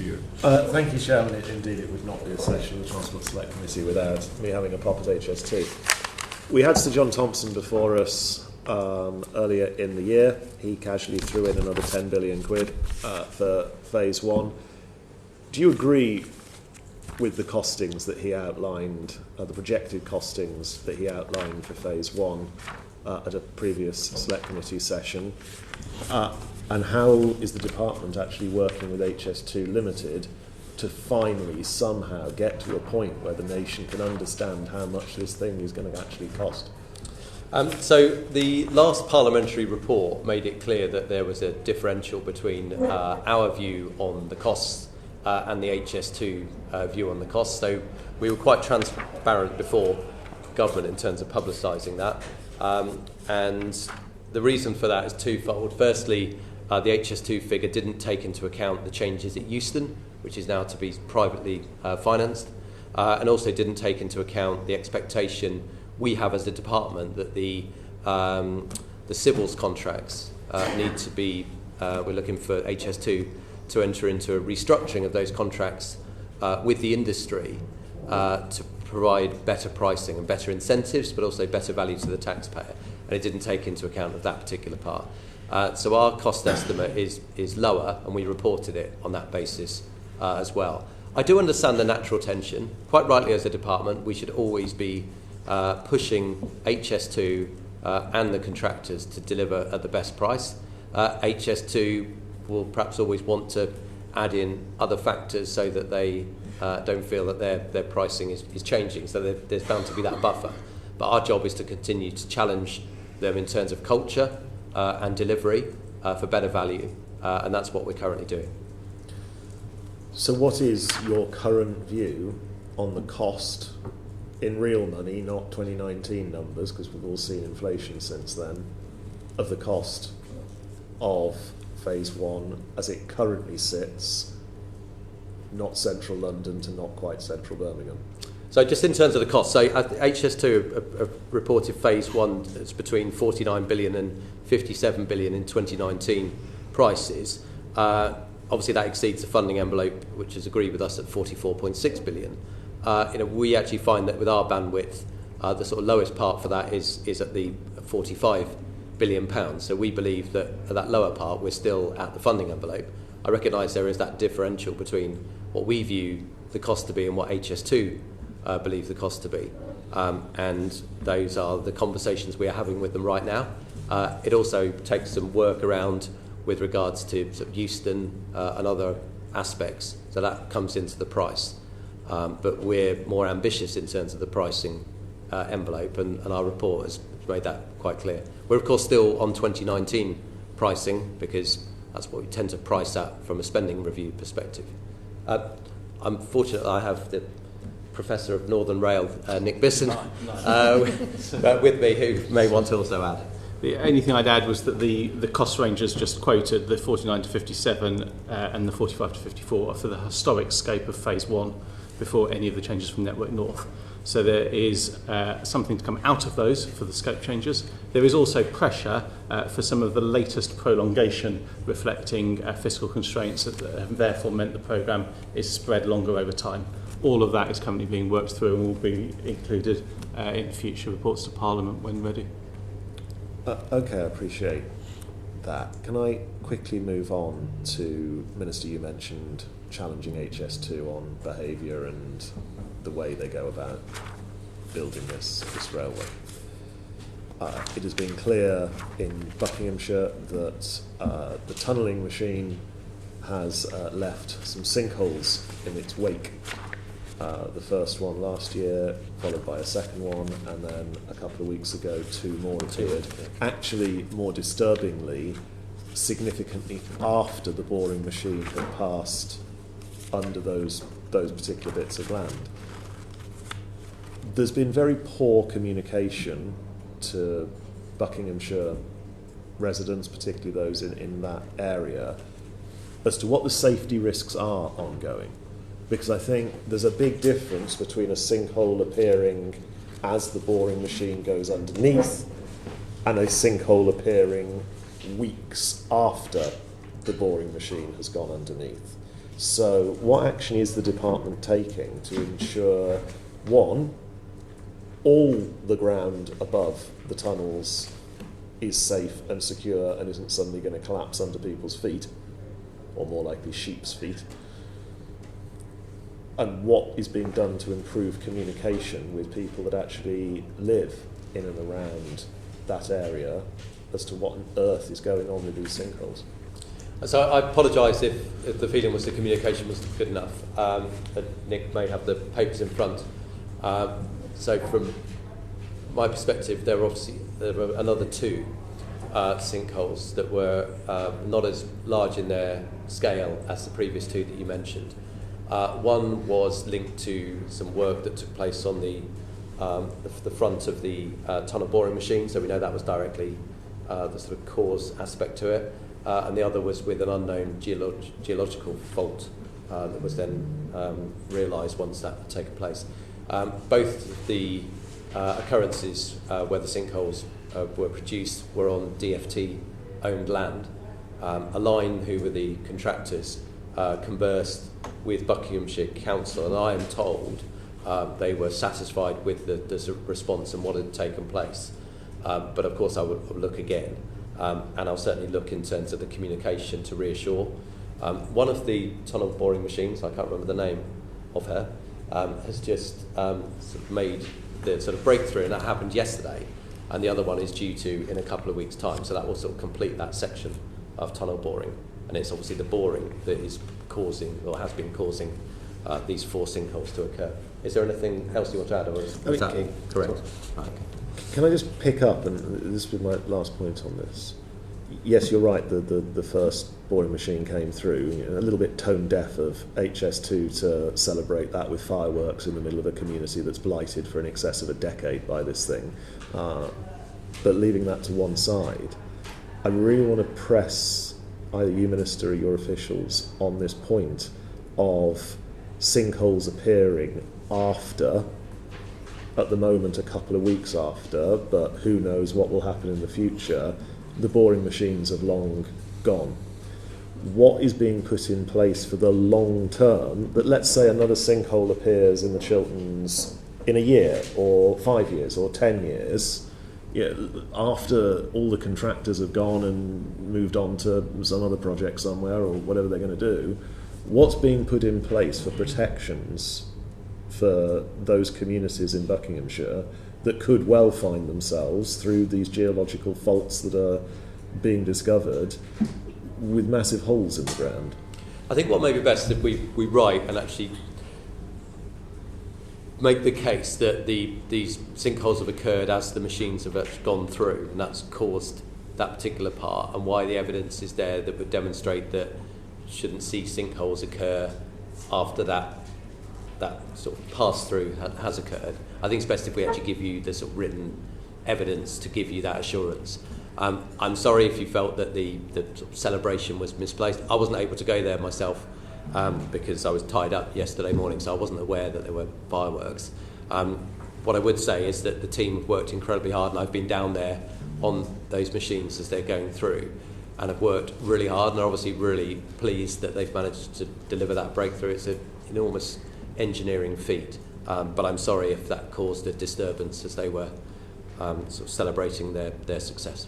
to you. Thank you, Chairman. Indeed, it would not be a session of the Transport Select Committee without me having a pop at HS2. We had Sir John Thompson before us earlier in the year. He casually threw in another 10 billion quid for Phase One. Do you agree with the costings that he outlined, the projected costings that he outlined for Phase One at a previous Select Committee session? And how is the department actually working with HS2 Limited to finally somehow get to a point where the nation can understand how much this thing is going to actually cost? So the last parliamentary report made it clear that there was a differential between our view on the costs and the HS2 view on the costs. So we were quite transparent before government in terms of publicising that. And the reason for that is twofold. Firstly, the HS2 figure didn't take into account the changes at Euston, which is now to be privately financed, and also didn't take into account the expectation we have as a department that the civils contracts need to be, we're looking for HS2 to enter into a restructuring of those contracts with the industry to provide better pricing and better incentives, but also better value to the taxpayer. And it didn't take into account of that particular part. So our cost estimate is lower, and we reported it on that basis as well. I do understand the natural tension. Quite rightly, as a department, we should always be pushing HS2 and the contractors to deliver at the best price. HS2 will perhaps always want to add in other factors so that they don't feel that their pricing is changing. So there's bound to be that buffer. But our job is to continue to challenge them in terms of culture and delivery for better value, and that's what we're currently doing. So what is your current view on the cost in real money, not 2019 numbers, because we've all seen inflation since then, of the cost of Phase One as it currently sits, not central London to not quite central Birmingham? So just in terms of the cost, so HS2 reported Phase One that's between 49 billion and 57 billion in 2019 prices. Obviously that exceeds the funding envelope, which is agreed with us at 44.6 billion. We actually find that with our bandwidth, the sort of lowest part for that is at the 45 billion pounds. So we believe that at that lower part, we're still at the funding envelope. I recognise there is that differential between what we view the cost to be and what HS2 believe the cost to be. And those are the conversations we are having with them right now. It also takes some work around with regards to sort of Euston and other aspects. So that comes into the price. But we're more ambitious in terms of the pricing envelope, and our report has made that quite clear. We're, of course, still on 2019 pricing because that's what we tend to price at from a spending review perspective. I'm fortunate that I have the Professor of Northern Rail, Nick Bisson, with me, who may want to also add. The only thing I'd add was that the cost ranges just quoted, the 49 to 57 and the 45 to 54, are for the historic scope of Phase One before any of the changes from Network North. So there is something to come out of those for the scope changes. There is also pressure for some of the latest prolongation, reflecting fiscal constraints that have therefore meant the programme is spread longer over time. All of that is currently being worked through and will be included in future reports to Parliament when ready. Okay, I appreciate that. Can I quickly move on to, Minister, you mentioned challenging HS2 on behaviour and the way they go about building this railway. It has been clear in Buckinghamshire that the tunnelling machine has left some sinkholes in its wake. The first one last year, followed by a second one, and then a couple of weeks ago, two more appeared. Actually, more disturbingly, significantly after the boring machine had passed under those particular bits of land. There's been very poor communication to Buckinghamshire residents, particularly those in that area, as to what the safety risks are ongoing. Because I think there's a big difference between a sinkhole appearing as the boring machine goes underneath and a sinkhole appearing weeks after the boring machine has gone underneath. So what action is the department taking to ensure, one, all the ground above the tunnels is safe and secure and isn't suddenly going to collapse under people's feet, or more likely sheep's feet, and what is being done to improve communication with people that actually live in and around that area as to what on earth is going on with these sinkholes? So I apologise if the feeling was the communication wasn't good enough. Nick may have the papers in front. So from my perspective, there were another two sinkholes that were not as large in their scale as the previous two that you mentioned. One was linked to some work that took place on the front of the tunnel boring machine, so we know that was directly the sort of cause aspect to it. And the other was with an unknown geological fault that was then realised once that had taken place. Both of the occurrences where the sinkholes were produced were on DFT-owned land. Align, who were the contractors, conversed with Buckinghamshire Council, and I am told they were satisfied with the response and what had taken place. But of course I would look again. And I'll certainly look in terms of the communication to reassure. One of the tunnel boring machines, I can't remember the name of her, has just sort of made the sort of breakthrough, and that happened yesterday. And the other one is due to in a couple of weeks' time, so that will sort of complete that section of tunnel boring. And it's obviously the boring that is causing, or has been causing, these 4 sinkholes to occur. Is there anything else you want to add, or is that correct? Okay. Can I just pick up, and this was my last point on this. Yes, you're right, the first boring machine came through, a little bit tone deaf of HS2 to celebrate that with fireworks in the middle of a community that's blighted for in excess of a decade by this thing. But leaving that to one side, I really want to press either you, Minister, or your officials on this point of sinkholes appearing after, at the moment a couple of weeks after, but who knows what will happen in the future, the boring machines have long gone. What is being put in place for the long term, that let's say another sinkhole appears in the Chilterns in a year, or 5 years, or 10 years, after all the contractors have gone and moved on to some other project somewhere, or whatever they're going to do, what's being put in place for protections for those communities in Buckinghamshire that could well find themselves through these geological faults that are being discovered with massive holes in the ground? I think what may be best if we write and actually make the case that these sinkholes have occurred as the machines have actually gone through, and that's caused that particular part, and why the evidence is there that would demonstrate that you shouldn't see sinkholes occur after that sort of pass-through has occurred. I think it's best if we actually give you the sort of written evidence to give you that assurance. I'm sorry if you felt that the sort of celebration was misplaced. I wasn't able to go there myself because I was tied up yesterday morning, so I wasn't aware that there were fireworks. What I would say is that the team have worked incredibly hard, and I've been down there on those machines as they're going through, and have worked really hard, and are obviously really pleased that they've managed to deliver that breakthrough. It's an enormous engineering feat, but I'm sorry if that caused a disturbance as they were sort of celebrating their success.